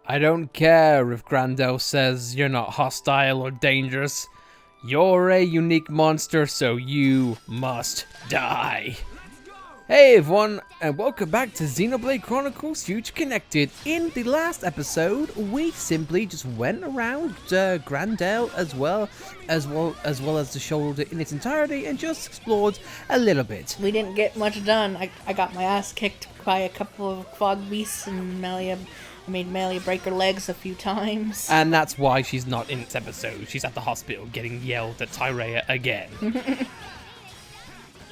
I don't care if Grandel says you're not hostile or dangerous. You're a unique monster, so you must die. Hey everyone, and welcome back to Xenoblade Chronicles Future Connected. In the last episode, we simply just went around Grandel as well as the shoulder in its entirety and just explored a little bit. We didn't get much done. I got my ass kicked by a couple of fog beasts and I made Melia break her legs a few times. And that's why she's not in this episode. She's at the hospital getting yelled at Tyrea again.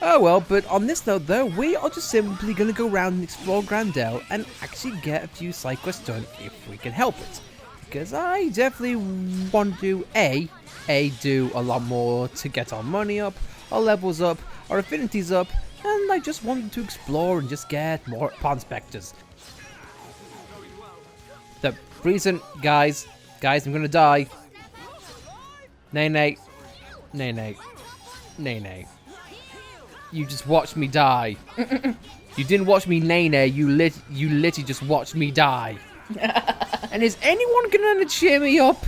Oh well, but on this note though, we are just simply going to go around and explore Grandel and actually get a few side quests done if we can help it. Because I definitely want to do a lot more to get our money up, our levels up, our affinities up, and I just wanted to explore and just get more Pond Spectres. The reason, guys, I'm going to die. Nene. You just watched me die. You didn't watch me Nene, you literally just watched me die. And is anyone gonna cheer me up?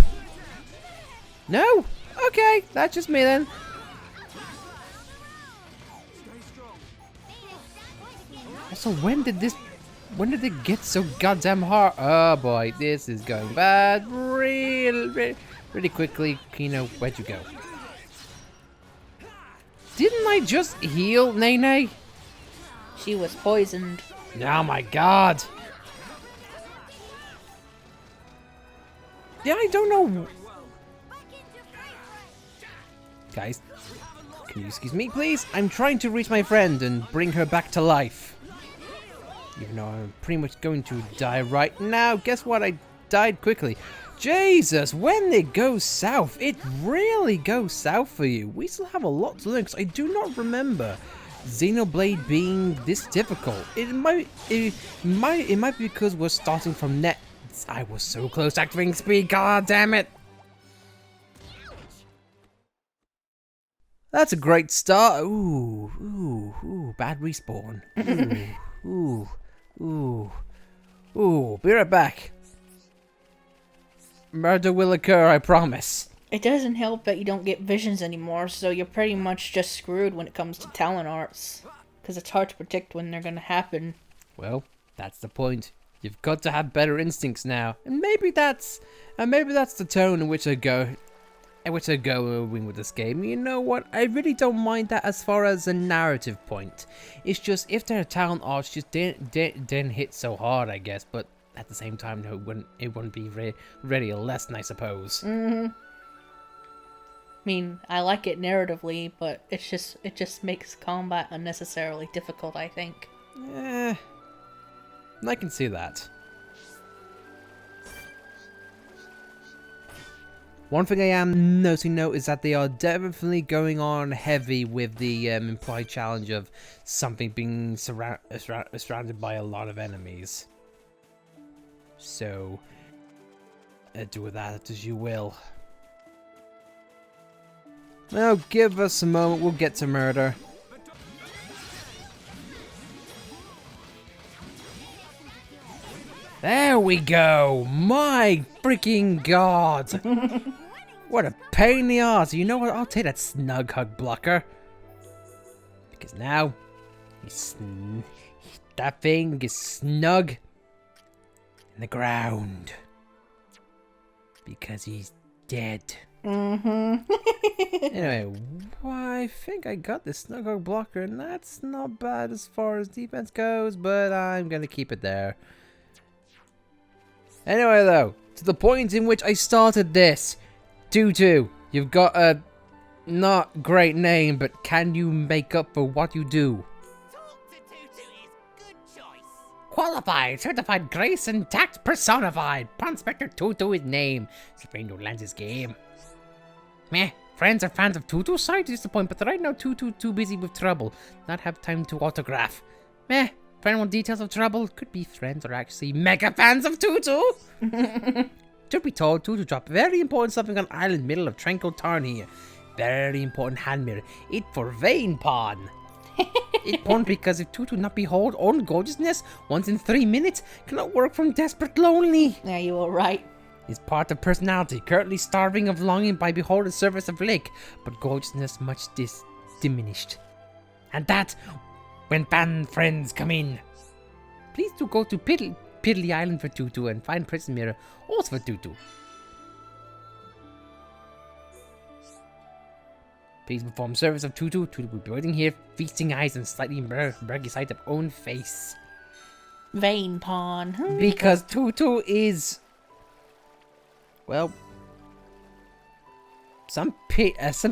No? Okay, that's just me then. Also, when did it get so goddamn hard? Oh boy, this is going bad really quickly. Kino, where'd you go? Didn't I just heal Nene? She was poisoned. Oh my god. Yeah, I don't know. Guys, can you excuse me, please? I'm trying to reach my friend and bring her back to life. Even though I'm pretty much going to die right now. Guess what? I died quickly. Jesus, when it goes south, it really goes south for you. We still have a lot to learn because I do not remember Xenoblade being this difficult. It might be because we're starting from net. I was so close to activating speed, god damn it. That's a great start. Ooh, bad respawn. Ooh, be right back. Murder will occur, I promise. It doesn't help that you don't get visions anymore, so you're pretty much just screwed when it comes to talent arts. Because it's hard to predict when they're going to happen. Well, that's the point. You've got to have better instincts now. And maybe that's the tone in which I go with this game. You know what? I really don't mind that as far as a narrative point. It's just if their talent arts just didn't hit so hard, I guess, but at the same time, no, it wouldn't be really a lesson, I suppose. I mean, I like it narratively, but it just makes combat unnecessarily difficult, I think. I can see that. One thing I am noticing though is that they are definitely going on heavy with the implied challenge of something being surrounded by a lot of enemies. So, do with that as you will. Now, give us a moment, we'll get to murder. There we go! My freaking god! What a pain in the arse. You know what? I'll take that snug hug blocker. Because now, that thing is snug in the ground. Because he's dead. Anyway, I think I got this snug hug blocker, and that's not bad as far as defense goes, but I'm gonna keep it there. Anyway though, to the point in which I started this. Tutu, you've got a not great name, but can you make up for what you do? Talk to Tutu is good choice. Qualified, certified, grace and tact personified. Prospector Tutu is name. Sereno lands his game. Meh, friends are fans of Tutu? Sorry to disappoint, but right now Tutu too busy with trouble. Not have time to autograph. Meh, friend want details of trouble? Could be friends are actually mega fans of Tutu. Truth be told, Tutu dropped very important something on island middle of Tranquil Tarn here. Very important hand mirror. It for Vein Pawn. It's important because if Tutu not behold own gorgeousness once in 3 minutes, cannot work from desperate lonely. Yeah, you were right. Is part of personality, currently starving of longing by behold the service of lick, but gorgeousness much diminished. And that, when band friends come in. Please do go to Piddly Island for Tutu and find Prison Mirror also for Tutu. Please perform service of Tutu. Tutu will be waiting here, feasting eyes and slightly braggy sight of own face. Vein pawn. Because Tutu is... Well... Some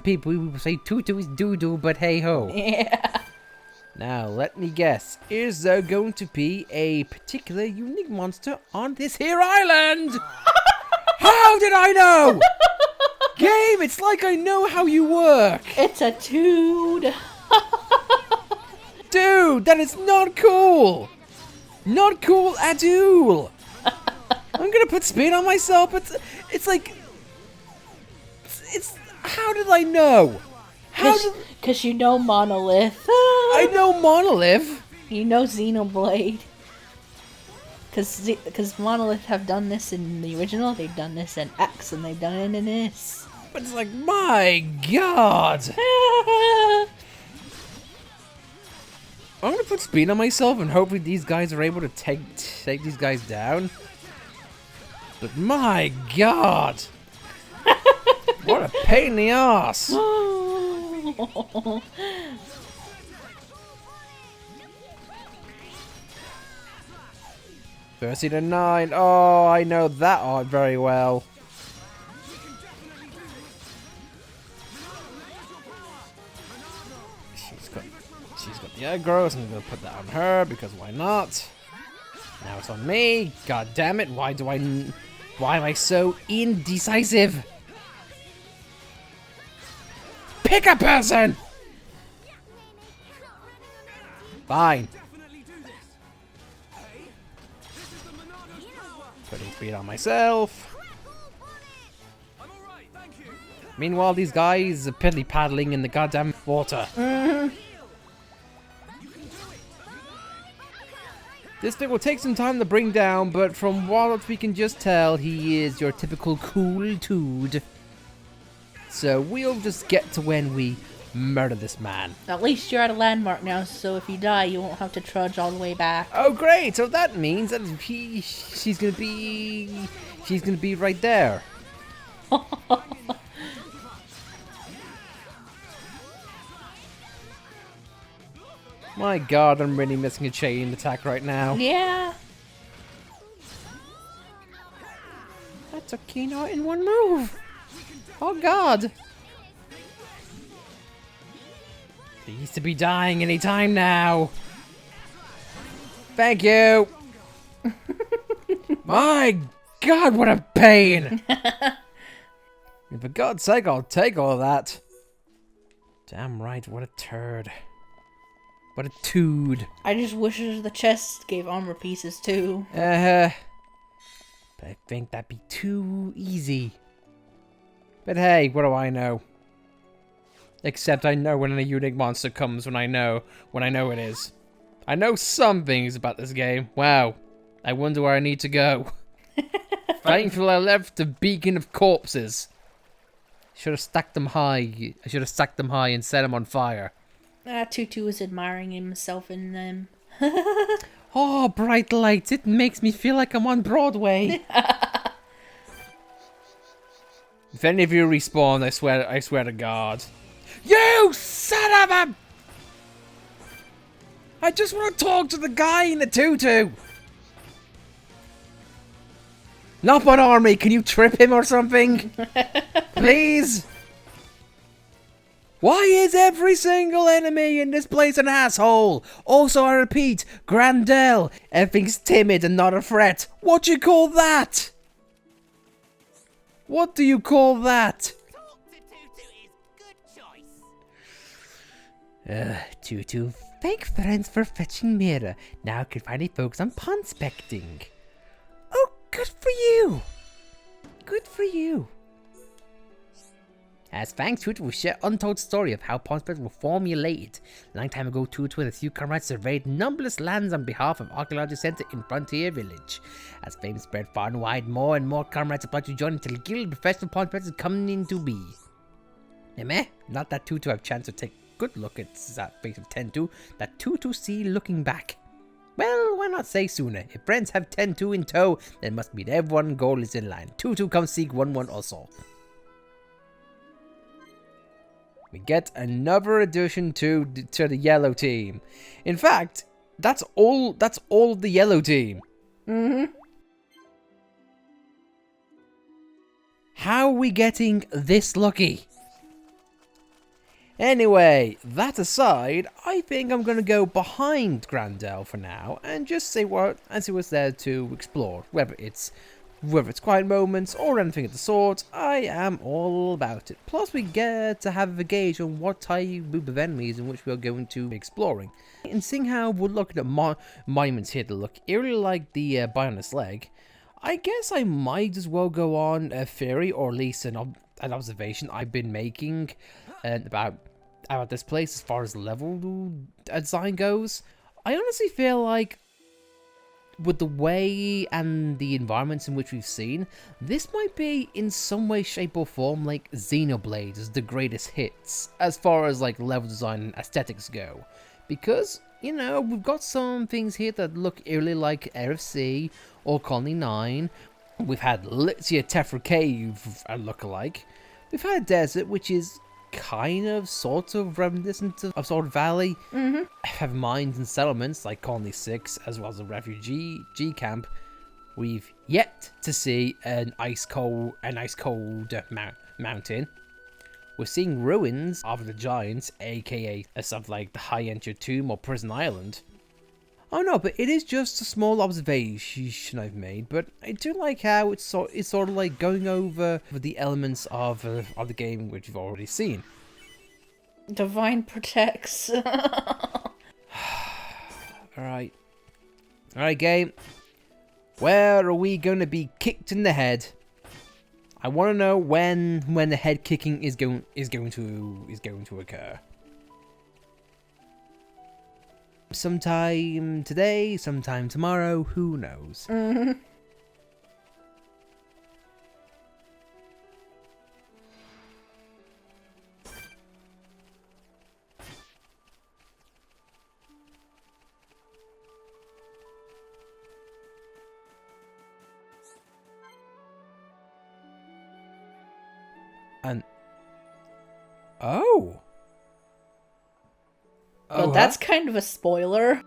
people will say Tutu is doo-doo, but hey-ho. Yeah. Now, let me guess. Is there going to be a particular unique monster on this here island? How did I know? Game, it's like I know how you work. It's a dude. Dude, that is not cool. Not cool at all. I'm gonna put spin on myself, but it's like... It's... How did I know? Because you know Monolith. I know Monolith. You know Xenoblade. Because Monolith have done this in the original, they've done this in X, and they've done it in this. But it's like, my god. I'm gonna put speed on myself and hopefully these guys are able to take these guys down. But my god. What a pain in the ass. 13-9. Oh, I know that art very well. She's got the aggro, so I'm gonna put that on her because why not? Now it's on me. God damn it! Why am I so indecisive? Pick a person. Fine. Putting speed on myself. Meanwhile, these guys are piddly paddling in the goddamn water. This thing will take some time to bring down, but from what we can just tell, he is your typical cool dude. So we'll just get to when we murder this man. At least you're at a landmark now, so if you die, you won't have to trudge all the way back. Oh, great! So that means that she's gonna be right there. My god, I'm really missing a chain attack right now. Yeah. That's a Kino in one move. Oh god. He used to be dying any time now. Thank you. My god, what a pain. For God's sake, I'll take all that. Damn right, what a turd. What a tood. I just wish the chest gave armor pieces too. But I think that'd be too easy. But hey, what do I know? Except I know when a unique monster comes when I know it is. I know some things about this game. Wow. I wonder where I need to go. Thankfully I left the beacon of corpses. Should have stacked them high. I should have stacked them high and set them on fire. Tutu was admiring himself in them. Oh, bright lights. It makes me feel like I'm on Broadway. If any of you respawn, I swear to God. You son of a... I just want to talk to the guy in the tutu. Not one army. Can you trip him or something? Please? Why is every single enemy in this place an asshole? Also, I repeat, Grandel, everything's timid and not a threat. What do you call that? What do you call that? Talk to Tutu is good choice. Tutu, thank friends for fetching Mira. Now I can finally focus on pawn specting. Oh, good for you. Good for you. As thanks to it, we share untold story of how Ponspets were formulated. A long time ago, Tutu and a few comrades surveyed numberless lands on behalf of Archaeology Center in Frontier Village. As fame spread far and wide, more and more comrades applied to join until a guild of professional Ponspets is coming into be. Nene, not that Tutu have chance to take a good look at that face of 10-2, that Tutu see looking back. Well, why not say sooner? If friends have 10-2 in tow, then must mean everyone goal is in line. Tutu come seek 1-1 also. We get another addition to the yellow team. In fact, that's all of the yellow team. How are we getting this lucky? Anyway, that aside, I think I'm gonna go behind Grandel for now and just see what's there to explore. Whether it's quiet moments or anything of the sort, I am all about it. Plus, we get to have a gauge on what type of enemies in which we are going to be exploring. And seeing how we're looking at monuments here that look eerily like the Bionis leg, I guess I might as well go on a theory, or at least an observation I've been making about this place as far as level design goes. I honestly feel like, with the way and the environments in which we've seen, this might be in some way, shape or form like Xenoblade is the greatest hits as far as like level design and aesthetics go. Because, you know, we've got some things here that look eerily like RFC or Colony 9. We've had Litzia Tephra Cave look-alike. We've had a desert which is kind of, sort of reminiscent of Sword Valley. Have mines and settlements like Colony 6, as well as a refugee camp. We've yet to see an ice cold mountain. We're seeing ruins of the giants, aka something like the High Entry Tomb or Prison Island. Oh no, but it is just a small observation I've made, but I do like how it's sort of like going over the elements of the game which you've already seen. Divine protects. Alright, game. Where are we going to be kicked in the head? I want to know when the head kicking is going to occur. Sometime today, sometime tomorrow, who knows? And oh. Well, that's kind of a spoiler.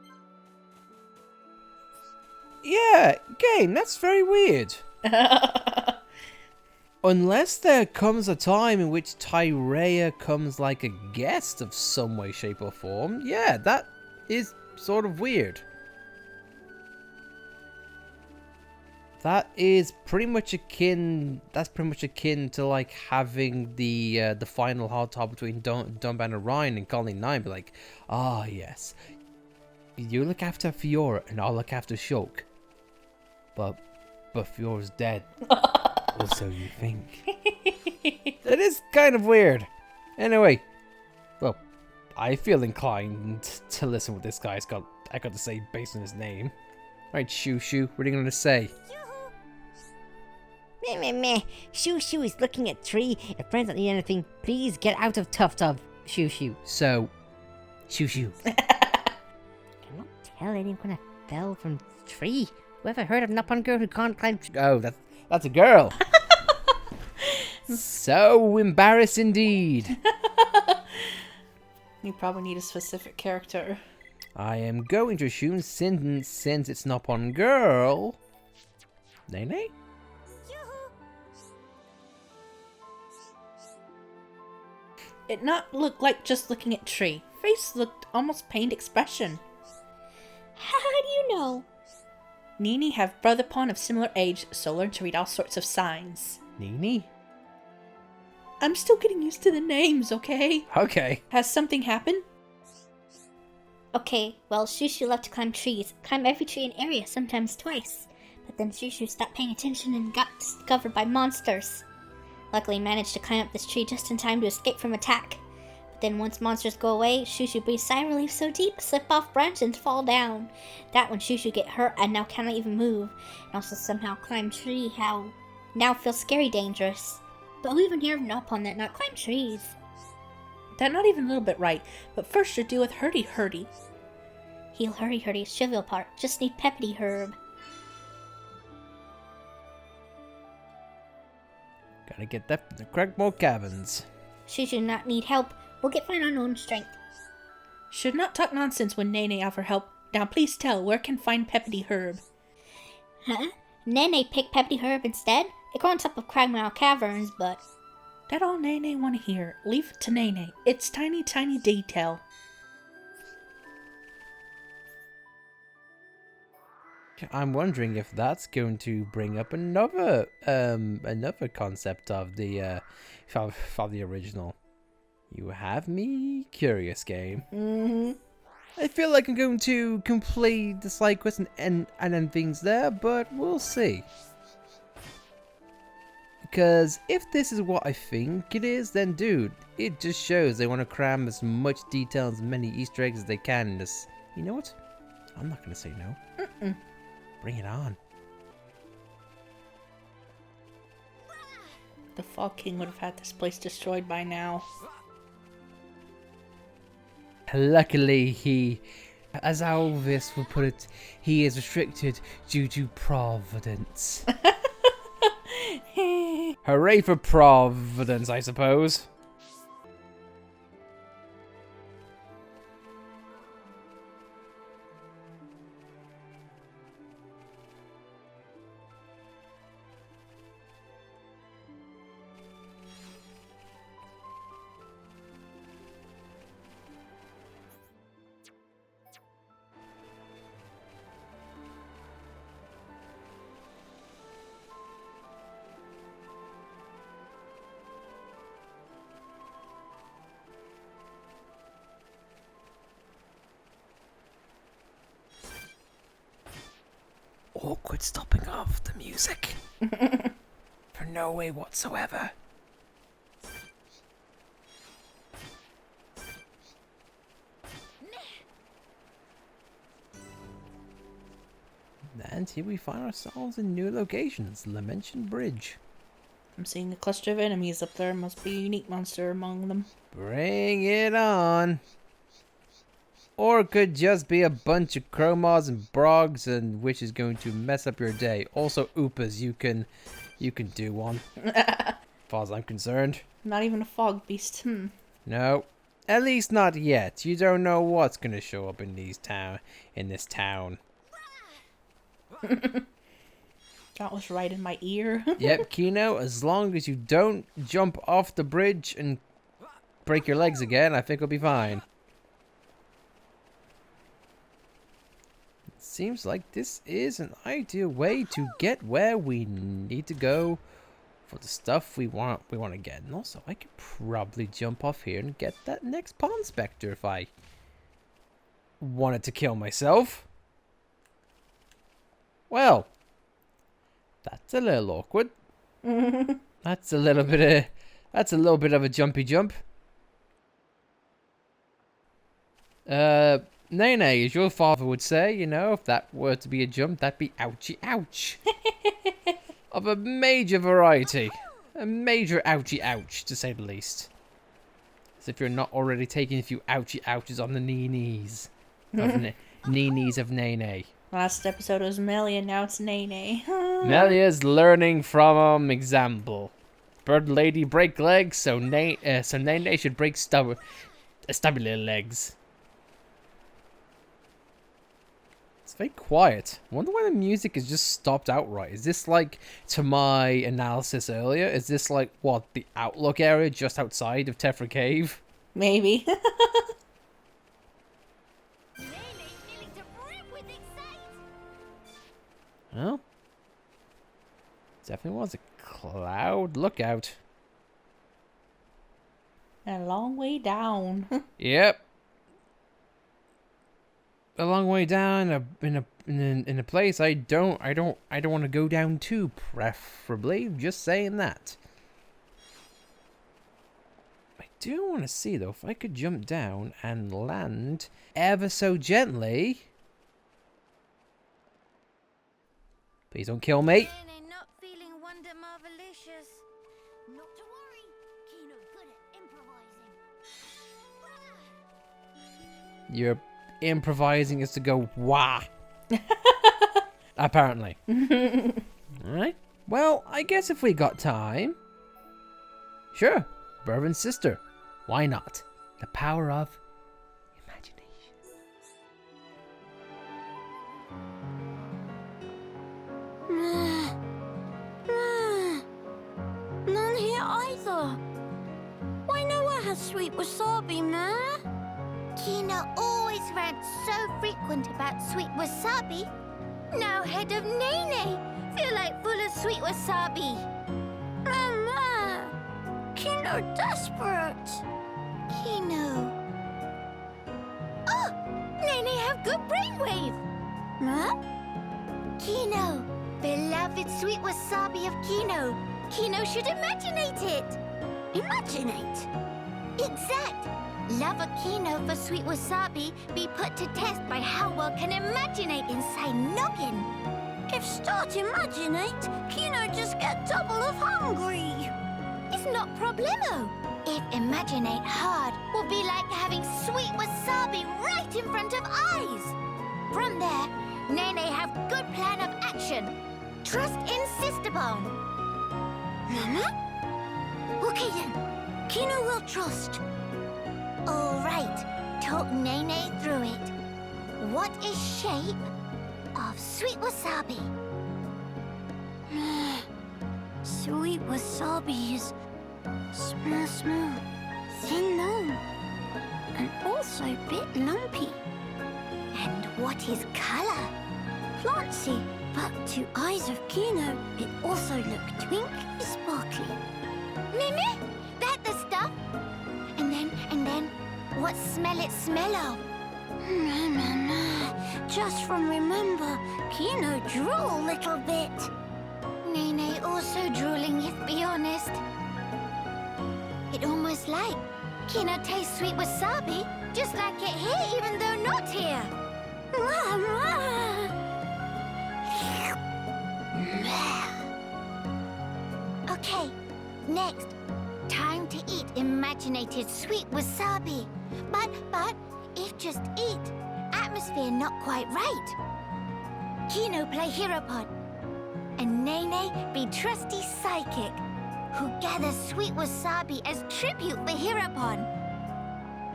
Yeah, game, that's very weird. Unless there comes a time in which Tyrea comes like a guest of some way, shape or form. Yeah, that is sort of weird. That is pretty much akin. That's pretty much akin to like having the final hard talk between Dunban and Ryan in Colony 9. Be like, ah yes, you look after Fiora and I'll look after Shulk. But Fiora's dead. Or so you think. That is kind of weird. Anyway, well, I feel inclined to listen what this guy's got to say based on his name. Alright, Shoo Shoo, what are you gonna say? Meh. Shoo Shoo is looking at tree. If friends don't need anything, please get out of Tough Tub. Shoo Shoo. So, Shoo Shoo. Cannot tell anyone who fell from tree. Whoever heard of an up-on girl who can't climb tree? Oh, that's a girl. So embarrassed indeed. You probably need a specific character. I am going to assume since it's not on girl. Nene? It not look like just looking at tree. Face looked almost pained expression. How do you know? Nene have brother pawn of similar age, so learn to read all sorts of signs. Nene? I'm still getting used to the names, okay? Okay. Has something happened? Okay, well, Shoo Shoo loved to climb trees. Climb every tree in area, sometimes twice. But then Shoo Shoo stopped paying attention and got discovered by monsters. Luckily managed to climb up this tree just in time to escape from attack. But then once monsters go away, Shushu breathes sigh of relief so deep, slip off branch and fall down. That when Shushu get hurt and now cannot even move, and also somehow climb tree, how now feels scary dangerous. But who even hear of Nopon that not climb trees? That not even a little bit right, but first to do with Hurdy Hurdy. Heal Hurdy Hurdy's trivial part, just need Peppity Herb. Gotta get that from the Craigmore Caverns. Shushu not need help, we'll get fine on own strength. Should not talk nonsense when Nene offer help. Now please tell, where can find Peppity Herb? Huh? Nene picked Peppity Herb instead? It grew on top of Cragmire Caverns, but... That all Nene want to hear. Leave it to Nene. It's tiny, tiny detail. I'm wondering if that's going to bring up another concept of the of the original. You have me curious, game. Mm-hmm. I feel like I'm going to complete the side quest and end things there, but we'll see. Because if this is what I think it is, then dude, it just shows they want to cram as much detail and as many Easter eggs as they can in this. You know what? I'm not going to say no. Mm-mm. Bring it on. The Fog King would have had this place destroyed by now. Luckily, he, as Alvis would put it, he is restricted due to Providence. Hooray for Providence, I suppose. Awkward stopping off the music. For no way whatsoever. And here we find ourselves in new locations. Lamention Bridge. I'm seeing a cluster of enemies up there. Must be a unique monster among them. Bring it on. Or it could just be a bunch of Chromos and Brogs, and which is going to mess up your day. Also, Oopas, you can do one. As far as I'm concerned. Not even a fog beast. No. At least not yet. You don't know what's gonna show up in this town. That was right in my ear. Yep, Kino, as long as you don't jump off the bridge and break your legs again, I think we'll be fine. Seems like this is an ideal way to get where we need to go for the stuff we want to get. And also, I could probably jump off here and get that next Pond Spectre if I wanted to kill myself. Well, that's a little awkward. That's a little bit of a jumpy jump. Nene, as your father would say, you know, if that were to be a jump, that'd be ouchie ouch. Of a major variety. A major ouchie ouch, to say the least. As if you're not already taking a few ouchie ouches on the Nenes. Nenes of Nene. Last episode was Melia, now it's Nene. Melia's learning from example. Bird lady break legs, so Nene should break stubby little legs. It's very quiet. I wonder why the music is just stopped outright. Is this like, to my analysis earlier, is this like, what, the Outlook area just outside of Tephra Cave? Maybe. Well, definitely was a cloud. Look out. A long way down. Yep. A long way down in a place I don't want to go down to, preferably. Just saying that. do want to see, though, if I could jump down and land ever so gently. Please don't kill me. Nene not feeling wonder marvelicious. Not to worry. Kino good at improvising. You're improvising is to go wah. Apparently. Alright. Well, I guess if we got time. Sure. Brother and sister. Why not? The power of imagination. None here either. Why nowhere has sweet wasabi, ma? Kino always rants so frequent about sweet wasabi. Now head of Nene feel like full of sweet wasabi. Mama, Kino desperate. Kino. Oh, Nene have good brainwave. Huh? Kino, beloved sweet wasabi of Kino. Kino should imaginate it. Imaginate? Exact. Love of Kino for sweet wasabi be put to test by how well can imaginate inside noggin. If start imaginate, Kino just get double of hungry. It's not problemo. If imaginate hard will be like having sweet wasabi right in front of eyes. From there, Nene have good plan of action. Trust insist upon. Mama? Okay then. Kino will trust. All right. Talk Nene through it. What is shape of sweet wasabi? Sweet wasabi is small, thin long, and also a bit lumpy. And what is color? Plantsy, but to eyes of Kino, it also look twinkly, sparkly. Nene, that the stuff? And then, what smell it smell of? Just from remember, Kino drool a little bit. Nene also drooling, if be honest. It almost like Kino taste sweet wasabi, just like it here, even though not here. Okay, next. Time to eat imaginated sweet wasabi. But, if just eat, atmosphere not quite right. Kino play Heropod, and Nene be trusty psychic, who gathers sweet wasabi as tribute for Heropon.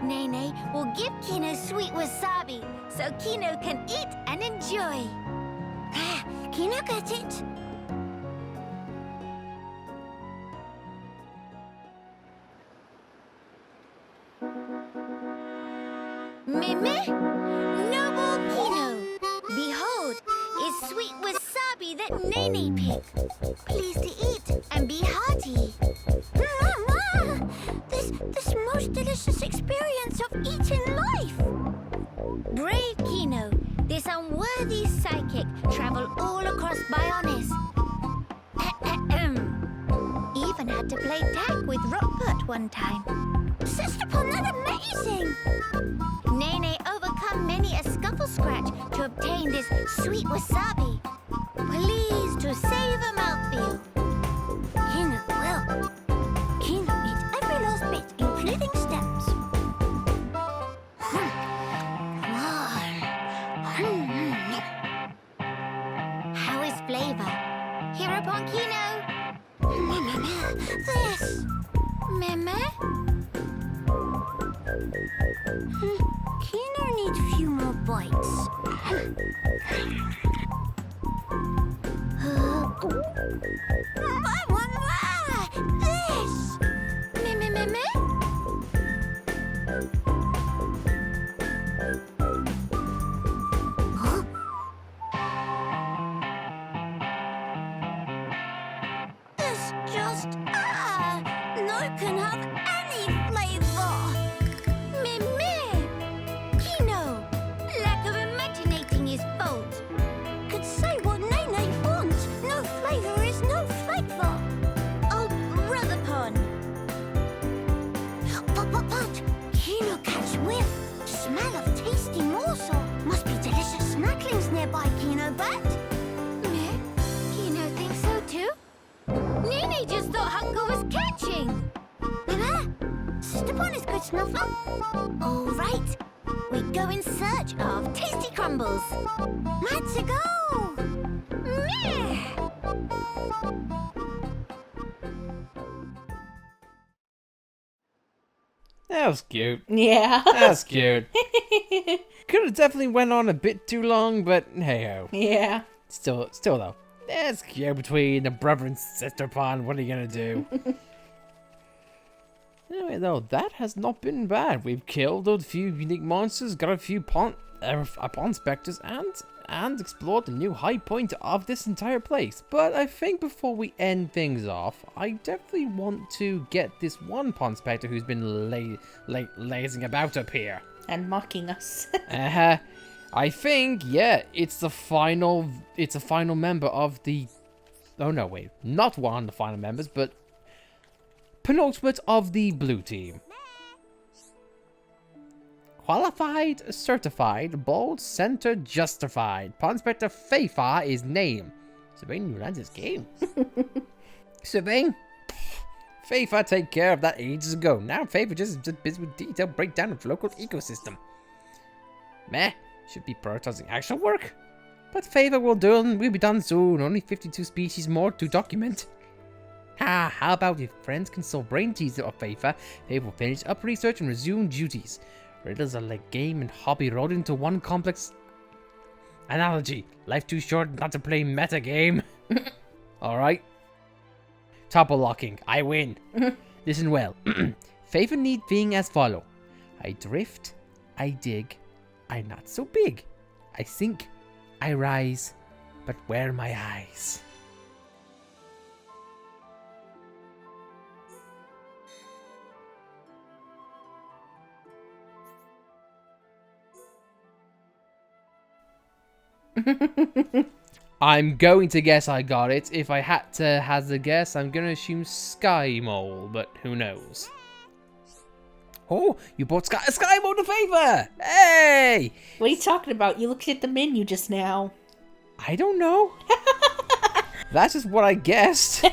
Nene will give Kino sweet wasabi, so Kino can eat and enjoy. Kino get it? Meme, noble Kino, behold, is sweet wasabi that Nene picked. Please to eat and be hearty. Mama, this most delicious experience of eating life. Brave Kino, this unworthy psychic traveled all across Bionis. Even had to play tag with Rockport one time. Insist upon that amazing! Nene overcome many a scuffle scratch to obtain this sweet wasabi. Pleased to save a mouthfeel. Kino will. Kino eat every last bit, including stems. How is flavor? Hereupon Kino. This. Meme? Kino needs few more bites. I want more! This! Meme? Huh? This just, no can have any flavor. Meme! Kino! Lack of imaginating his fault. Could say what Nene wants. No flavor is no flavor. Oh, brother pon. Nene just thought hunger was catching. Step on is good enough. All right. We go in search of tasty crumbles. Mad to go. Meh. That was cute. Yeah. That's cute. Could have definitely went on a bit too long, but hey-ho. Yeah. Still though. That's cute between a brother and sister pond. What are you gonna do? Anyway, though, that has not been bad. We've killed a few unique monsters, got a few pond specters, and explored the new high point of this entire place. But I think before we end things off, I definitely want to get this one pond specter who's been lazing about up here. And mocking us. I think, yeah, it's a final member of the... Oh, no, wait. Not one of the final members, but penultimate of the blue team. Qualified, certified, bold, centered, justified. Pond Spectre Feifa is name. Sabine, you ran this game. Sabine? Feifa take care of that ages ago. Now Feifa just busy with detailed breakdown of local ecosystem. Meh. Should be prioritizing actual work. But Feifa will be done soon. Only 52 species more to document. How about if friends can solve brain teaser of Feifa? Feifa will finish up research and resume duties. Riddles are like game and hobby rolled into one complex analogy. Life too short not to play meta game. Alright. Topple locking. I win. Listen well. Feifa need being as follow. I drift. I dig. I not so big. I sink. I rise. But where my eyes? I'm going to guess I got it. If I had to hazard a guess, I'm going to assume Sky Mole, but who knows? Oh, you bought Sky Mole to Feifa! Hey! What are you talking about? You looked at the menu just now. I don't know. That's just what I guessed.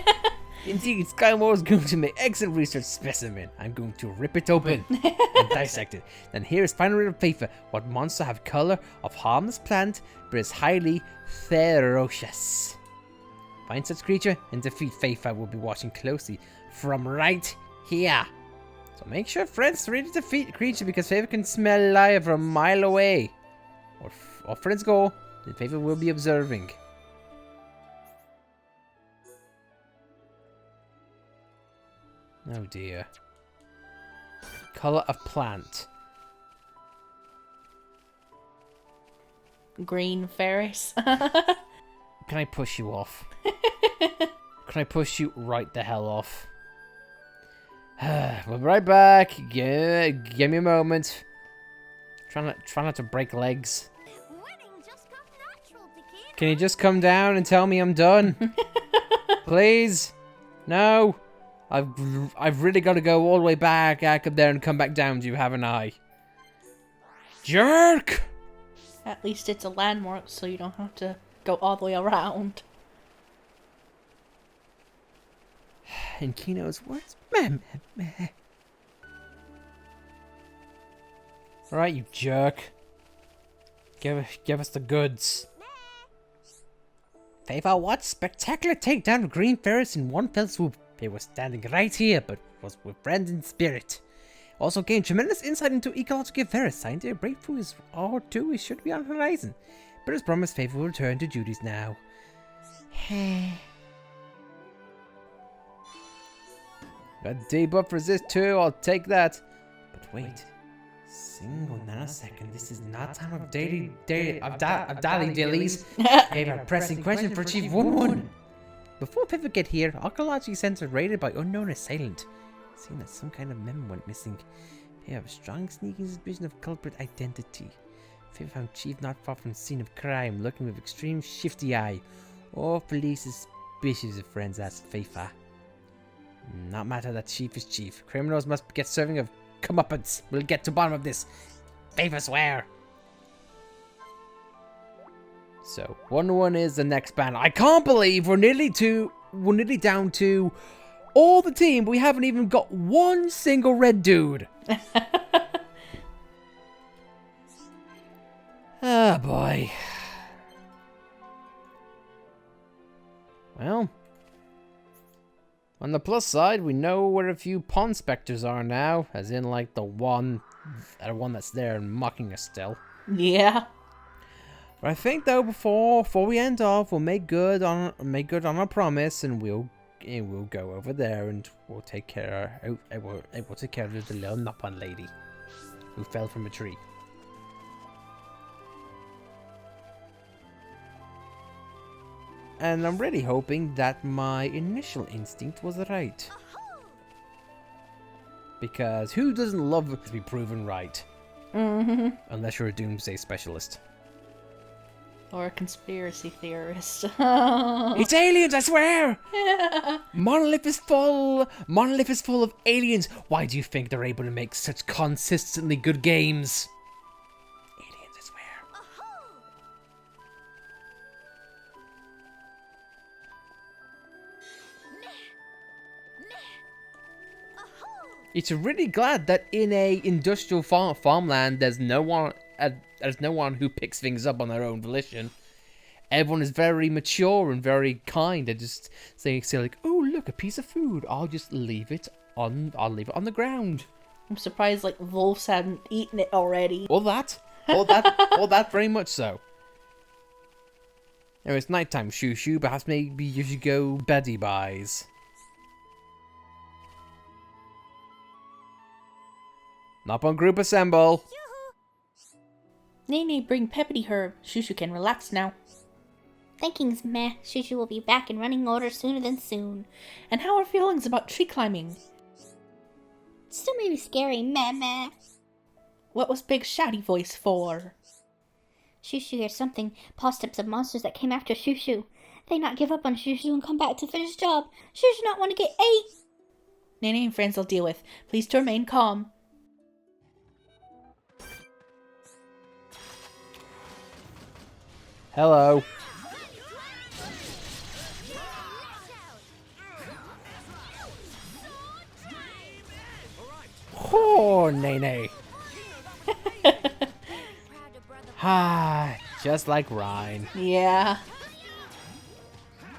Indeed, Sky Mole is going to make excellent research specimen. I'm going to rip it open and dissect it. Then here is final riddle of Feifa. What monster have color of harmless plant, but is highly ferocious? Find such creature and defeat Feifa. Will be watching closely from right here. So make sure friends ready to defeat the creature because Feifa can smell life from a mile away. Or friends go, then Feifa will be observing. Oh dear. Color of plant. Green Ferris. Can I push you off? Can I push you right the hell off? We'll be right back. Give me a moment. Try not to break legs. Winning just comes natural to kid. Can you just come down and tell me I'm done? Please? No? I've really got to go all the way back up there and come back down to you, haven't I? Jerk! At least it's a landmark, so you don't have to go all the way around. In Kino's words, Alright, you jerk. Give us the goods. Feifa, what spectacular takedown of Green Ferris in one fell swoop. They were standing right here, but was with friend in spirit. Also gained tremendous insight into ecological affairs. Scientific breakthrough is all too. It should be on the horizon. But as promised, Feifa will return to duties now. Got debuff resist too. I'll take that. But wait, single nanosecond. This is not time of daily dillies. I have a pressing question for Chief 1-1. Before Feifa get here, archaeology sensor raided by unknown assailant. Seeing that some kind of memo went missing. They have a strong sneaking suspicion of culprit identity. Feifa found Chief not far from the scene of crime, looking with extreme shifty eye. All police suspicious of friends asked Feifa. Not matter that Chief is Chief. Criminals must get serving of comeuppance. We'll get to bottom of this. Feifa swear. So, 1-1 is the next banner. I can't believe we're nearly to we're nearly down to all the team, but we haven't even got one single red dude. Ah, boy. Well, on the plus side, we know where a few pond specters are now, as in like the one that's there and mocking us still. Yeah. But I think though, before we end off, we'll make good on our promise, and we'll go over there and we'll take care we'll take care of the little Nopon lady who fell from a tree. And I'm really hoping that my initial instinct was right. Because who doesn't love to be proven right? Mm-hmm. Unless you're a doomsday specialist. Or a conspiracy theorist. It's aliens, I swear! Monolith is full of aliens. Why do you think they're able to make such consistently good games? Aliens, I swear. It's really glad that in a industrial farmland, there's no one who picks things up on their own volition. Everyone is very mature and very kind. They just say like, "Oh, look, a piece of food. I'll leave it on the ground." I'm surprised like wolves hadn't eaten it already. All that, very much so. Anyway, it's nighttime, Shushu. Perhaps maybe you should go beddy buys. Nopon group assemble. Nene, bring Peppity herb. Shushu can relax now. Thinking's meh. Shushu will be back in running order sooner than soon. And how are feelings about tree climbing? Still maybe scary, meh meh. What was Big Shouty Voice for? Shushu hears something. Paw steps of monsters that came after Shushu. They not give up on Shushu and come back to finish job. Shushu not want to get ate. Nene and friends will deal with. Please to remain calm. Hello. Oh, Nene. Ah, just like Rhine. Yeah.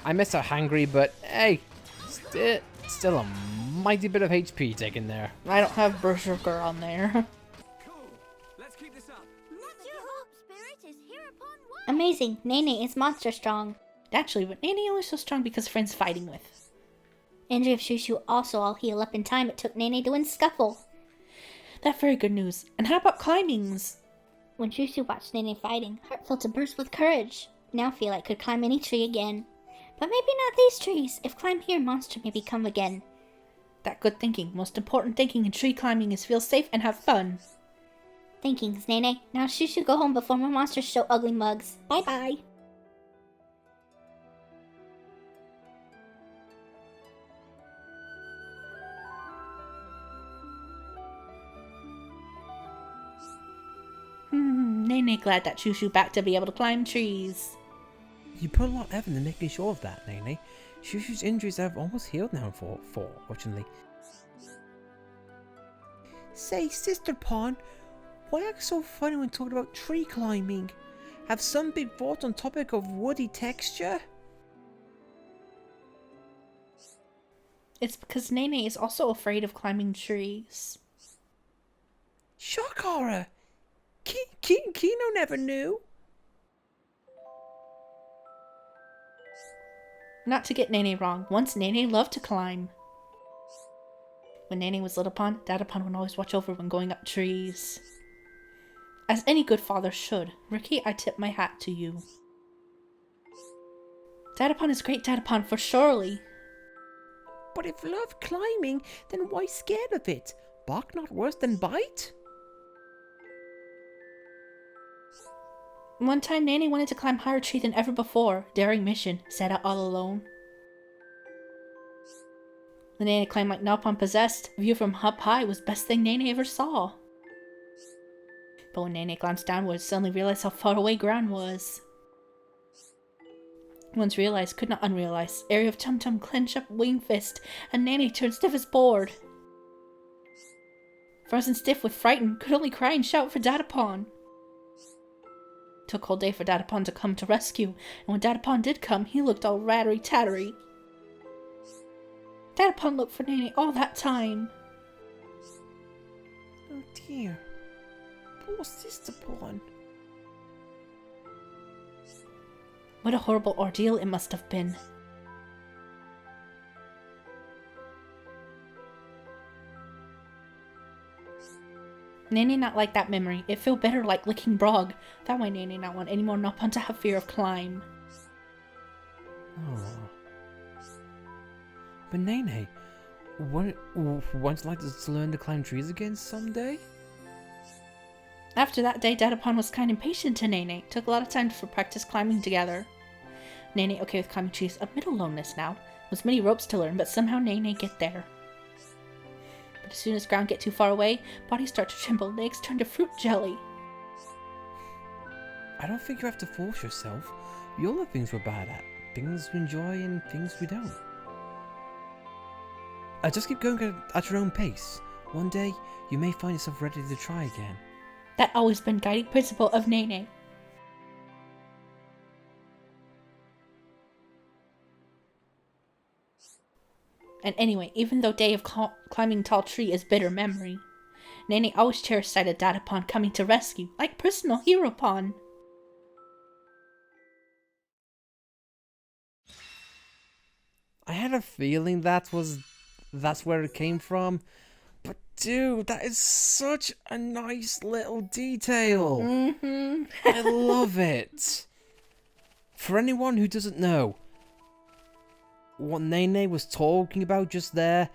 I miss her hangry, but hey, still a mighty bit of HP taken there. I don't have Berserker on there. Amazing. Nene is monster strong. Actually, but Nene only so strong because friends fighting with. Injury of Shushu also all heal up in time it took Nene to win Scuffle. That very good news. And how about climbings? When Shushu watched Nene fighting, heart filled to burst with courage. Now feel like could climb any tree again. But maybe not these trees. If climb here, monster may come again. That good thinking. Most important thinking in tree climbing is feel safe and have fun. Thinkings, Nene. Now Shushu go home before more monsters show ugly mugs. Bye bye. Nene glad that Shushu back to be able to climb trees. You put a lot of effort into making sure of that, Nene. Shushu's injuries have almost healed now, fortunately. Say, Sister Pawn, why act so funny when talking about tree climbing? Have some big thoughts on topic of woody texture? It's because Nene is also afraid of climbing trees. Shock horror! Kino never knew. Not to get Nene wrong, once Nene loved to climb. When Nene was little Pon, Dadapon would always watch over when going up trees. As any good father should. Ricky, I tip my hat to you. Dadapon is great Dadapon for surely. But if love climbing, then why scared of it? Bark not worse than bite? One time Nene wanted to climb higher tree than ever before. Daring mission, set out all alone. The Nene climbed like Nopon possessed. View from up high was best thing Nene ever saw. But when Nene glanced downwards, suddenly realized how far away ground was. Once realized, could not unrealize. Area of Tum Tum clenched up wing fist, and Nene turned stiff as board. Frozen stiff with frightened, could only cry and shout for Datapon. Took all day for Datapon to come to rescue, and when Datapon did come, he looked all rattery-tattery. Datapon looked for Nene all that time. Oh dear. Poor Sister Pawn. What a horrible ordeal it must have been. Nene not like that memory. It feel better like licking Brog. That way Nene not want any more Nopon to have fear of climb. Oh. But Nene, wouldn't you like to learn to climb trees again someday? After that day, Datapon was kind impatient to Nene. Took a lot of time for practice climbing together. Nene, okay with climbing trees, a bit aloneness now. Was many ropes to learn, but somehow Nene get there. But as soon as ground get too far away, body start to tremble, legs turn to fruit jelly. I don't think you have to force yourself. We all know things we're bad at. Things we enjoy and things we don't. Just keep going at your own pace. One day, you may find yourself ready to try again. That always been guiding principle of Nene. And anyway, even though day of climbing tall tree is bitter memory, Nene always cherished sight of Datapon coming to rescue, like personal hero Pon. I had a feeling that's where it came from. But dude, that is such a nice little detail. Mm-hmm. I love it. For anyone who doesn't know, what Nene was talking about just there,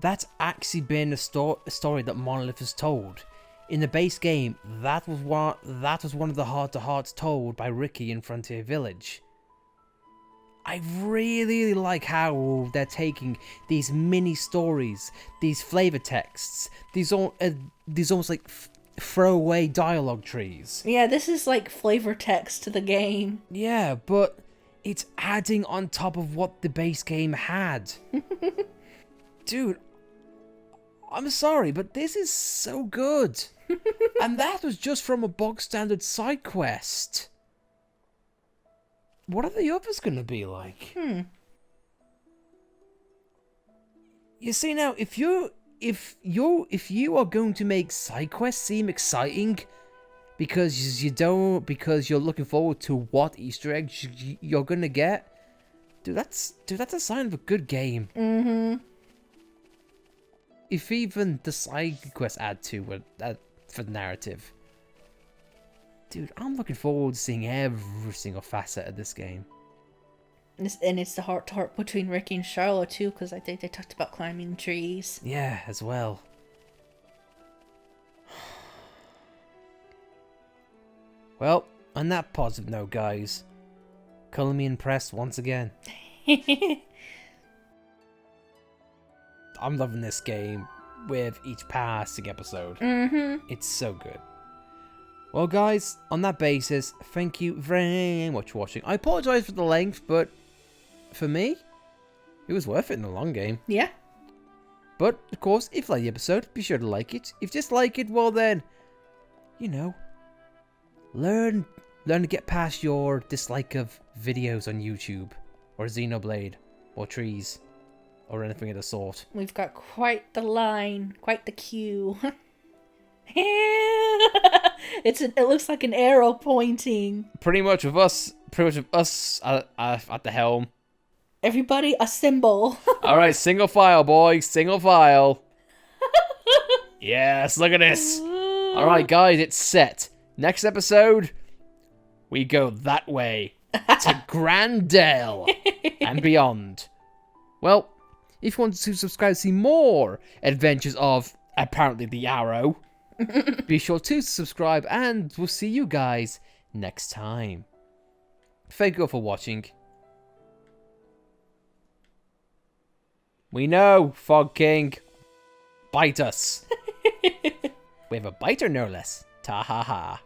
that's actually been a story that Monolith has told. In the base game, that was one of the heart-to-hearts told by Ricky in Frontier Village. I really like how they're taking these mini stories, these flavor texts, these almost like throwaway dialogue trees. Yeah, this is like flavor text to the game. Yeah, but it's adding on top of what the base game had. Dude, I'm sorry, but this is so good. And that was just from a bog standard side quest. What are the others gonna be like? You see now, if you are going to make side quests seem exciting because you're looking forward to what Easter eggs you're gonna get, dude, that's a sign of a good game. Mm-hmm. If even the side quests add to it for the narrative. Dude, I'm looking forward to seeing every single facet of this game. And it's the heart-to-heart between Ricky and Charlotte too, because I think they talked about climbing trees. Yeah, as well. Well, on that positive note, guys, color me impressed once again. I'm loving this game with each passing episode. Mm-hmm. It's so good. Well, guys, on that basis, thank you very much for watching. I apologize for the length, but for me, it was worth it in the long game. Yeah. But, of course, if you like the episode, be sure to like it. If you dislike it, well then, you know, learn to get past your dislike of videos on YouTube, or Xenoblade, or trees, or anything of the sort. We've got quite the line, quite the queue. It looks like an arrow pointing. Pretty much with us at the helm. Everybody a symbol. Alright, single file, boys. Single file. Yes, look at this. Alright, guys, it's set. Next episode, we go that way. To Grandel and beyond. Well, if you want to subscribe to see more adventures of, apparently, the Arrow, be sure to subscribe, and we'll see you guys next time. Thank you all for watching. We know, Fog King. Bite us. We have a biter, no less. Ta ha ha.